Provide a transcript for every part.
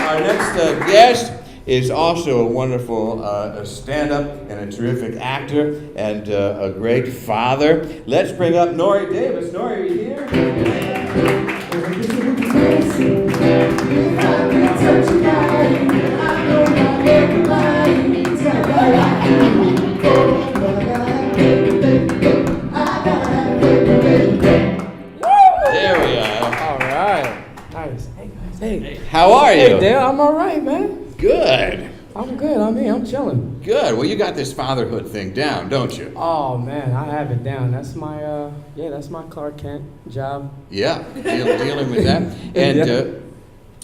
Our next guest is also a wonderful stand-up and a terrific actor and a great father. Let's bring up Nore Davis. Nore, are you here? There we are. All right. Nice. Hey, guys. Hey. How are you? Hey, Dale. I'm all right, man. Good. I'm good. I'm chilling. Good. Well, you got this fatherhood thing down, don't you? Oh, man. I have it down. That's my, that's my Clark Kent job. Yeah, dealing with that.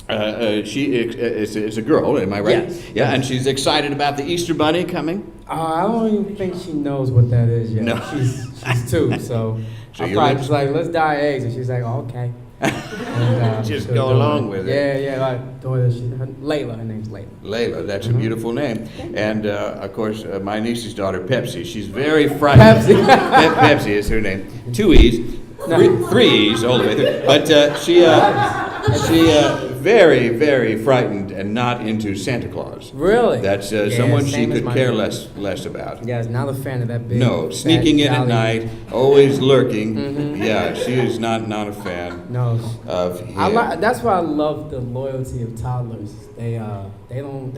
And she is a girl, am I right? Yes. Yeah, and she's excited about the Easter Bunny coming. I don't even think she knows what that is yet. No. She's 2, so I'm you probably just like, let's dye eggs. And she's like, oh, okay. And, Just she'll go do along with it. Yeah, like, Layla, her name's Layla. Layla, that's a beautiful name. And, of course, my niece's daughter, Pepsi, she's very frightened. Pepsi. Pepsi is her name. 2 E's, 3 E's all the way through. But she very, very frightened and not into Santa Claus. Really? That's Yeah, someone she same as could my care niece. less about. Yeah, not a fan of that big. No, fat, sneaking in at jolly- night, always lurking. Yeah, she is not a fan No. of him. That's why I love the loyalty of toddlers. They don't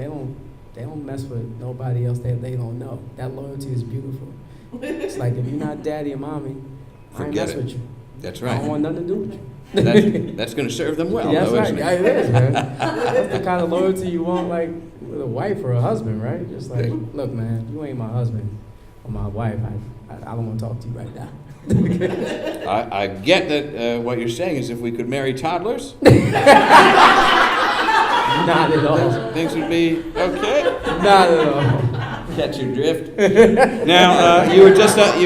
mess with nobody else that they don't know. That loyalty is beautiful. It's like if you're not daddy or mommy, I ain't Forget mess it. with you. That's I right. don't want nothing to do with you. That's going to serve them well, Yeah, that's though, right. isn't Yeah, it? it is, man. That's the kind of loyalty you want, like with a wife or a husband, right? Just like, look, man, you ain't my husband or my wife. I don't want to talk to you right now. I get that what you're saying is if we could marry toddlers, Not at all. things would be okay. Not at all. Catch your drift. Now, you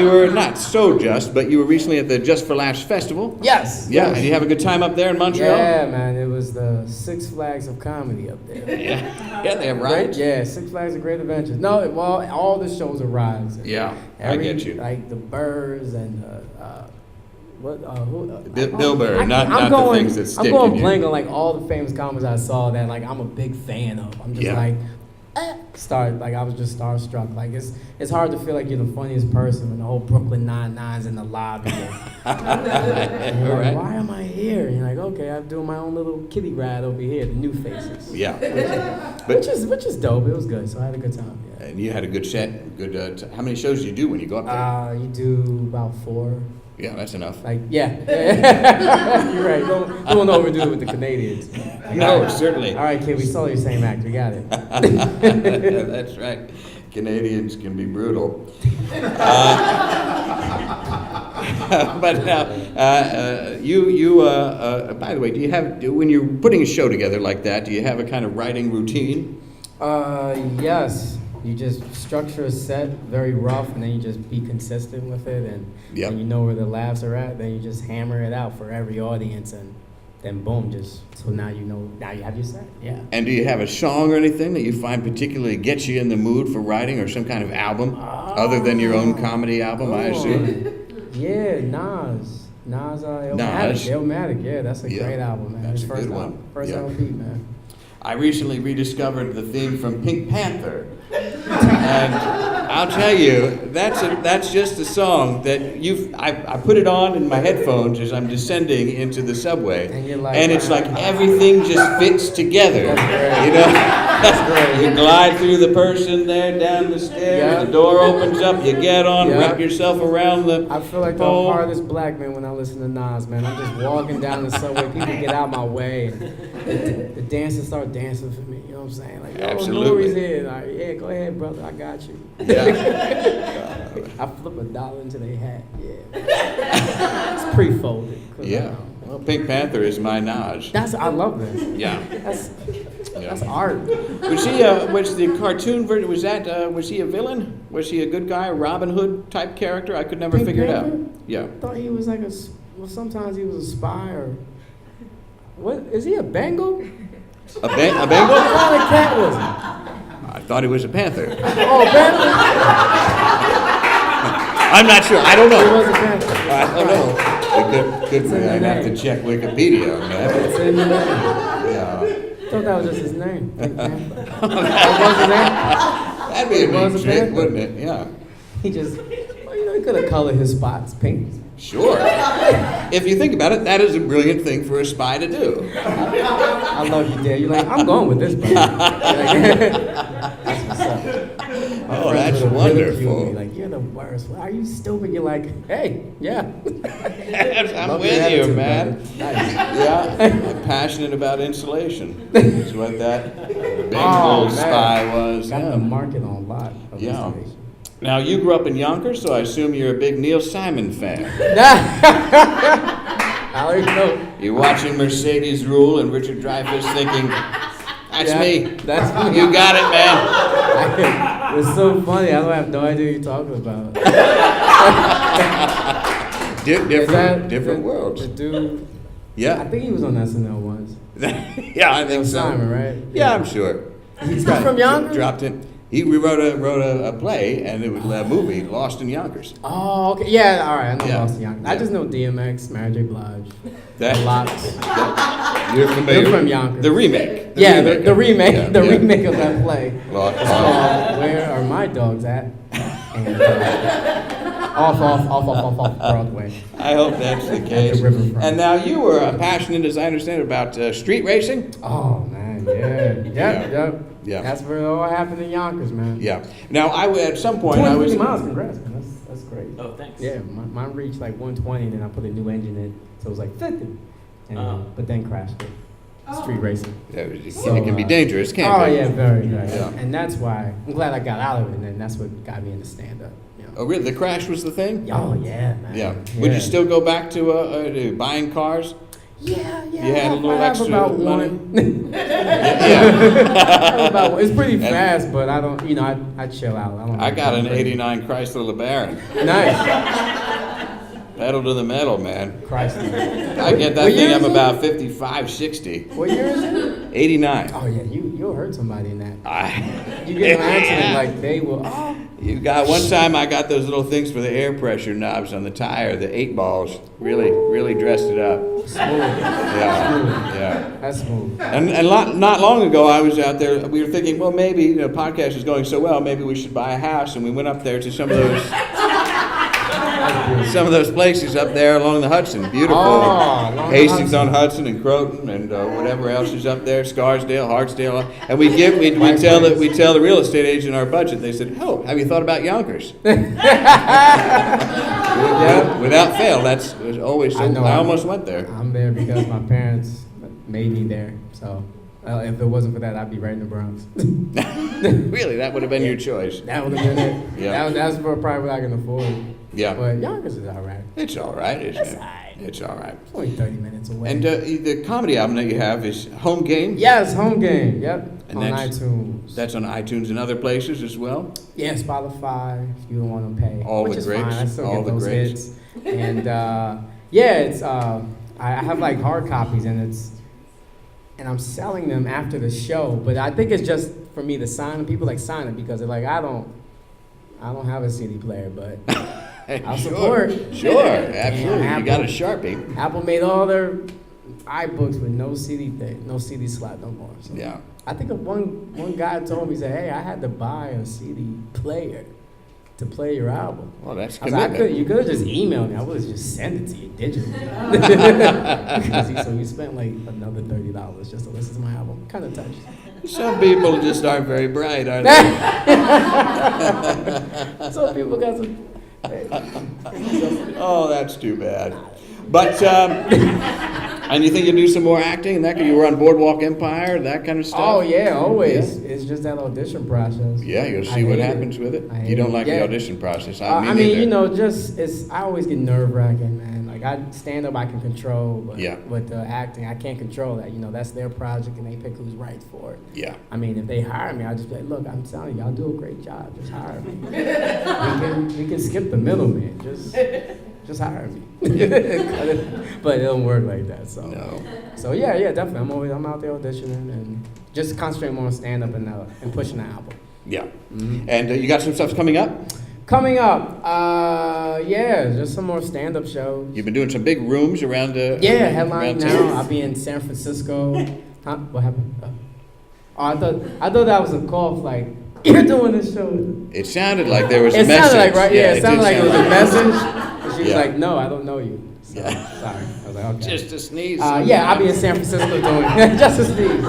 were not so just, but you were recently at the Just for Laughs Festival. Yes. Yeah, yes. and you have a good time up there in Montreal? Yeah, man, it was the Six Flags of comedy up there. Yeah, they have Great, rides. yeah, Six Flags of Great Adventures. No, well, all the shows are rides. Yeah, I get you. Like the Birds and Bill Burr, not the things that stick I'm going in you. blank on like all the famous comedies I saw that like I'm a big fan of. I'm just Yeah. like, I was just starstruck. Like it's hard to feel like you're the funniest person when the whole Brooklyn Nine-Nine's in the lobby. And you're like, Right. why am I here? And you're like, okay, I'm doing my own little kiddie ride over here, the New Faces. Yeah. Which is dope. It was good, so I had a good time. Yeah. And you had a good set. Good. How many shows do you do when you go up there? You do about 4. Yeah, that's enough. Like, yeah. You're right. Don't overdo it with the Canadians. No, certainly. All right, kid, we saw your same act. We got it. That's right. Canadians can be brutal. But now, by the way, when you're putting a show together like that, do you have a kind of writing routine? Yes. You just structure a set very rough, and then you just be consistent with it, and Yep. when you know where the laughs are at, then you just hammer it out for every audience, and then boom, so now you have your set. Yeah. And do you have a song or anything that you find particularly gets you in the mood for writing, or some kind of album, other than your own comedy album, I assume? Yeah, Nas, Nas. Illmatic, yeah, that's a Yeah, great album, man. that's His a first good one. album, first Yeah. LP, man. I recently rediscovered the theme from Pink Panther, and I'll tell you, that's just a song that I put it on in my headphones as I'm descending into the subway, And you're like, and it's like everything just fits together. That's great. You know, That's great. you glide through the person there down the stairs, Yeah. the door opens up, you get on, Yeah. wrap yourself around the I feel like the pole. hardest black man when I listen to Nas, man. I'm just walking down the subway, people get out my way, and the dancers start dancing for me. You know what I'm saying? Like, Absolutely. Nore's here. Like, yeah, go ahead, brother, I got you. Yeah. I flip $1 into their hat. Yeah, it's pre-folded. 'cause, Yeah. Well, Pink Panther is my Naj. I love that. Yeah. That's art. Was he? Was the cartoon version? Was he a villain? Was he a good guy, a Robin Hood type character? I could never Pink figure it out. Panther? Yeah. I thought he was like sometimes he was a spy or. What is he, a Bengal? A Bengal? What kind of cat was he? I thought he was a panther. Oh, Panther. I'm not sure. I don't He know. was a Panther. I don't know. I'd have to check Wikipedia on that. It's in the name. Yeah. thought that was just his name. Pink Panther. That was his name? That'd be a Was neat a trick, Panther? wouldn't it? Yeah. He just, well, you know, he could have colored his spots pink. Sure. If you think about it, that is a brilliant thing for a spy to do. I love you, Dad. You're like, I'm going with this, buddy. That's what's up. My Oh, friends that's would have ridiculed wonderful. me, like, you're the worst. Why are you stupid? You're like, hey, yeah. I'm Love with your you, attitude, man. brother. Nice. Yeah, I'm passionate about insulation. That's what that big Oh, old man. spy was. Got Yeah. the market on lock of Yeah. installation. Now, you grew up in Yonkers, so I assume you're a big Neil Simon fan. I already know. You're watching Mercedes Rule and Richard Dreyfuss thinking, that's Yeah, me. That's me. You got it, man. It's so funny. I don't have no idea what you're talking about. Different the, worlds. The dude, I Yeah. think he was on SNL once. Yeah, I think so. Simon, right? Yeah, I'm sure. He's from Yonkers? Dropped it. We wrote a play, and it was a movie, Lost in Yonkers. Oh, okay. Yeah, all right. I know Yeah. Lost in Yonkers. I Yeah. just know DMX, Mary J. Blige, That- Lots. You're familiar. You're from Yonkers. The remake. Yeah, the remake. Yeah, The yeah. remake of that play. Lost. It's called Where Are My Dogs At? And off Broadway. I hope that's the case. riverfront. And now you were passionate, as I understand, about street racing. Oh man, yep. Yeah. That's where it all happened in Yonkers, man. Yeah. Now at some point I 20 was. miles, congrats, man. That's great. Oh, thanks. Yeah, mine reached like 120, and then I put a new engine in, so it was like 50. And, but then crashed it. Street racing. It So, can be dangerous, can't Oh it? yeah, very. Yeah. And that's why I'm glad I got out of it, and then that's what got me into stand up. You know. Oh, really? The crash was the thing? Oh yeah, man. Yeah. Would you still go back to buying cars? Yeah. You had a little I have extra about money? one. Yeah. It's pretty And- fast, but I don't. You know, I chill out. I don't. I got an crazy. '89 Chrysler LeBaron. Nice. Pedal to the metal, man. Christ. I get that What year thing. I'm is it? about 55, 60. What year is it? 89. Oh yeah, you'll hurt somebody in that. I, You get an accident like they will. Oh. You got one time I got those little things for the air pressure knobs on the tire, the 8 balls. Really dressed it up. Smooth. Yeah. That's smooth. And not long ago, I was out there. We were thinking, well, maybe podcast is going so well, maybe we should buy a house. And we went up there to some of those places up there along the Hudson. Beautiful. Oh, along the Hastings Hudson. on Hudson and Croton and whatever else is up there, Scarsdale, Hartsdale. And we tell the real estate agent our budget. They said, "Oh, have you thought about Yonkers?" Without fail, that's was always so. I almost went there. I'm there because my parents made me there. So if it wasn't for that, I'd be right in the Bronx. Really, that would have been your choice. That would have been it. Yeah. That's for probably what I can afford. Yeah. But Yonkers is all right. It's all right, isn't it? It's all right. It's all right. It's only 30 minutes away. And the comedy album that you have is Home Game. Yes, Home Game. Yep. And on that's- iTunes. That's on iTunes and other places as well. Yeah, Spotify. If you don't want to pay, All which the is greats, fine. I still all get the those greats. hits. And yeah, it's I have like hard copies, and I'm selling them after the show. But I think it's just for me to sign them. People like sign it because they're like, I don't have a CD player, but I'll support. Sure, absolutely. Yeah, You got a Sharpie. Apple made all their iBooks with no CD slot no more. So Yeah. I think one guy told me, he said, hey, I had to buy a CD player to play your album. Well, that's I was like, commitment. you could have just emailed me. I would have just sent it to you digitally. So you spent like another $30 just to listen to my album. Kind of touched. Some people just aren't very bright, are they? Some people got some. Oh, that's too bad. But and you think you'll do some more acting? And that you were on Boardwalk Empire, that kind of stuff. Oh yeah, always. Yeah. It's just that audition process. Yeah, you'll I see what hate happens with it. I You hate don't it. like the Yeah. audition process. I mean, neither. you know, I always get nerve-wracking, man. Like, I stand up, I can control, but Yeah. with the acting, I can't control that. You know, that's their project, and they pick who's right for it. Yeah. I mean, if they hire me, I'll just be like, look, I'm telling you, I'll do a great job. Just hire me. we can skip the middleman. Just hire me. But it don't work like that. So, No. so yeah, definitely. I'm out there auditioning and just concentrating more on stand-up and pushing the album. Yeah. Mm-hmm. And you got some stuff coming up? Coming up, yeah, just some more stand-up shows. You've been doing some big rooms around. Yeah, headline around now. town. I'll be in San Francisco. Huh? What happened? Oh, I thought that was a cough, like, you're doing this show. It sounded like there was a It message. sounded like, right? Yeah, it did sounded like it was a sound message. And she was Yeah. like, no, I don't know you. So, Yeah. sorry. I was like, okay. Just a sneeze. Yeah, I'll be in San Francisco doing just a sneeze.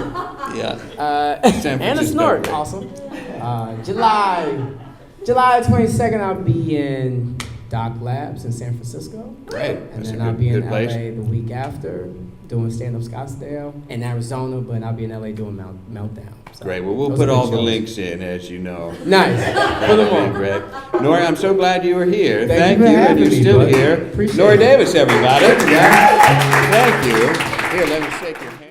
Yeah. And San a Francisco. snort, awesome. July 22nd, I'll be in Doc Labs in San Francisco. Great. And That's then a I'll be in good place. LA the week after doing stand-up Scottsdale, in Arizona, but I'll be in LA doing Meltdown. So Great. Well, we'll those put are all good the shows. links in, as you know. Nice. Put them on. Greg. Nore, I'm so glad you were here. Thank you for and having you're me, still bud. here. Appreciate Nore it. Davis, everybody. Yeah. Thank you. Here, let me shake your hand.